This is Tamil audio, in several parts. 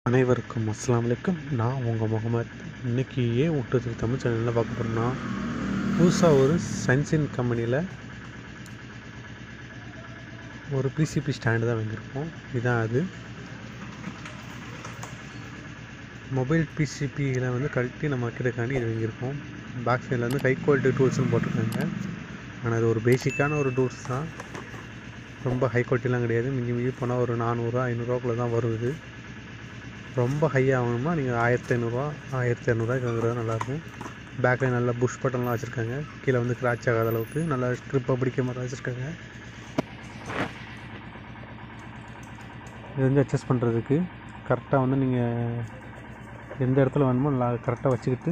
அனைவருக்கும் அஸ்ஸலாமு அலைக்கும். நான் உங்கள் முகமது. இன்றைக்கி ஏ தமிழ் சேனலில் பார்க்க போகிறோம்னா, புதுசாக ஒரு சன்ஷைன் கம்பெனியில் ஒரு பிசிபி ஸ்டாண்டு தான் வாங்கியிருக்கோம். இதுதான் அது. மொபைல் பிசிபியில் வந்து கழட்டி நம்ம வைக்கிறதுக்காண்டி இது வாங்கியிருக்கோம். பேக் சைடில் வந்து ஹை குவாலிட்டி டூல்ஸ்னு போட்டிருக்காங்க. ஆனால் அது ஒரு பேசிக்கான ஒரு டூல்ஸ் தான், ரொம்ப ஹை குவாலிட்டிலாம் கிடையாது. மிஞ்சி போனால் ஒரு 400 500 தான் வருது. ரொம்ப ஹையாக ஆகணுமா நீங்கள் 1500 1200 வாங்குறது நல்லாயிருக்கும். பேக்கில் நல்லா புஷ் பட்டன்லாம் வச்சுருக்காங்க. கீழே வந்து கிராச் ஆகாத அளவுக்கு நல்லா ஸ்ட்ரிப்பாக பிடிக்க மாதிரி வச்சுருக்காங்க. இது வந்து அட்ஜஸ்ட் பண்ணுறதுக்கு கரெக்டாக வந்து நீங்கள் எந்த இடத்துல வேணுமோ நல்லா கரெக்டாக வச்சுக்கிட்டு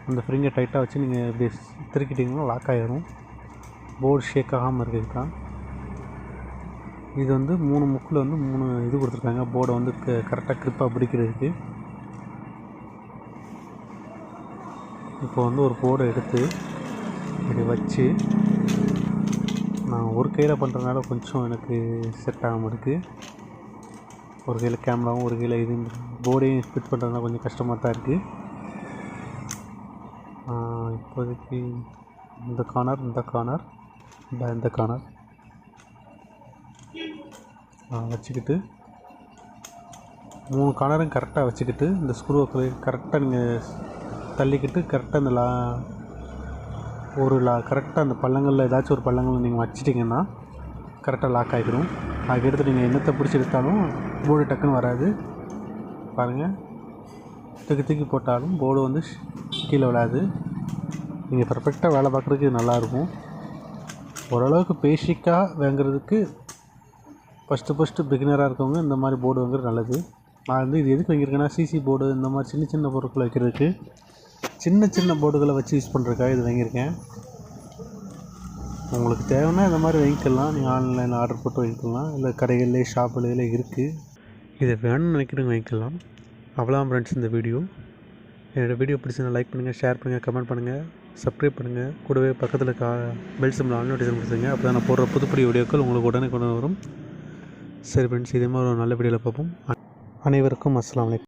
அந்த ஃப்ரிங்கை டைட்டாக வச்சு நீங்கள் இப்படி திருக்கிட்டிங்கன்னா லாக் ஆகிடும். போர்டு ஷேக் ஆகாமல் இருக்கிறது தான். இது வந்து 3 முக்கில் வந்து 3 இது கொடுத்துருக்காங்க. போர்டை வந்து கரெக்டாக க்ரிப்பாக பிடிக்கிறதுக்கு. இப்போ வந்து ஒரு போர்டை எடுத்து இப்படி வச்சு, நான் ஒரு கையில் பண்ணுறதுனால கொஞ்சம் எனக்கு செட் ஆகாமல் இருக்குது. ஒரு கையில் கேமராவும் ஒரு கையில் இது போர்டையும் ஃபிட் பண்ணுறதுனால கொஞ்சம் கஷ்டமாக தான் இருக்குது. இப்போதைக்கு இந்த கார்னர் வச்சுக்கிட்டு 3 கார்னரும் கரெக்டாக வச்சுக்கிட்டு இந்த ஸ்க்ரூவை கரெக்டாக நீங்கள் தள்ளிக்கிட்டு கரெக்டாக அந்த கரெக்டாக அந்த பள்ளங்களில் ஏதாச்சும் ஒரு பள்ளங்களில் நீங்கள் வச்சிட்டிங்கன்னா கரெக்டாக லாக் ஆகிடும். அதுக்கடுத்து நீங்கள் என்னத்தை பிடிச்சி எடுத்தாலும் போர்டு டக்குன்னு வராது. பாருங்கள், தூக்கி போட்டாலும் போர்டு வந்து கீழே விழாது. நீங்கள் பர்ஃபெக்டாக வேலை பார்க்குறதுக்கு இது நல்லாயிருக்கும். ஓரளவுக்கு பேசிக்காக வாங்குறதுக்கு ஃபஸ்ட்டு பிகினராக இருக்கவங்க இந்த மாதிரி போர்டு வாங்குறது நல்லது. நான் வந்து இது எதுக்கு வாங்கியிருக்கேன்னா, சிசி போர்டு இந்த மாதிரி சின்ன பொருட்களை வைக்கிறதுக்கு, சின்ன போர்டுகளை வச்சு யூஸ் பண்ணுறதுக்காக இது வாங்கியிருக்கேன். உங்களுக்கு தேவைன்னா இந்த மாதிரி வாங்கிக்கலாம். நீங்கள் ஆன்லைனில் ஆர்டர் போட்டு வாங்கிக்கலாம், இல்லை கடைகளிலே ஷாப்புகளில் இருக்குது. இதை வேணும்னு நினைக்கிறவங்க வாங்கிக்கலாம். அவ்வளோதான் ஃப்ரெண்ட்ஸ் இந்த வீடியோ. என்னோடய வீடியோ பிடிச்சிருந்தா லைக் பண்ணுங்கள், ஷேர் பண்ணுங்கள், கமெண்ட் பண்ணுங்கள், சப்ஸ்கிரைப் பண்ணுங்கள். கூடவே பக்கத்தில் பெல் சிம்பிள் ஆல் நோட்டிஃபிகேஷன் கொடுத்துருங்க. அப்போ தான் நான் போடுற புது வீடியோக்கள் உங்களுக்கு உடனே கொண்டு வரும். சரி ஃப்ரெண்ட்ஸ், இதே மாதிரி ஒரு நல்ல வீடியோவில் பார்ப்போம். அனைவருக்கும் அஸ்ஸலாமு அலைக்கும்.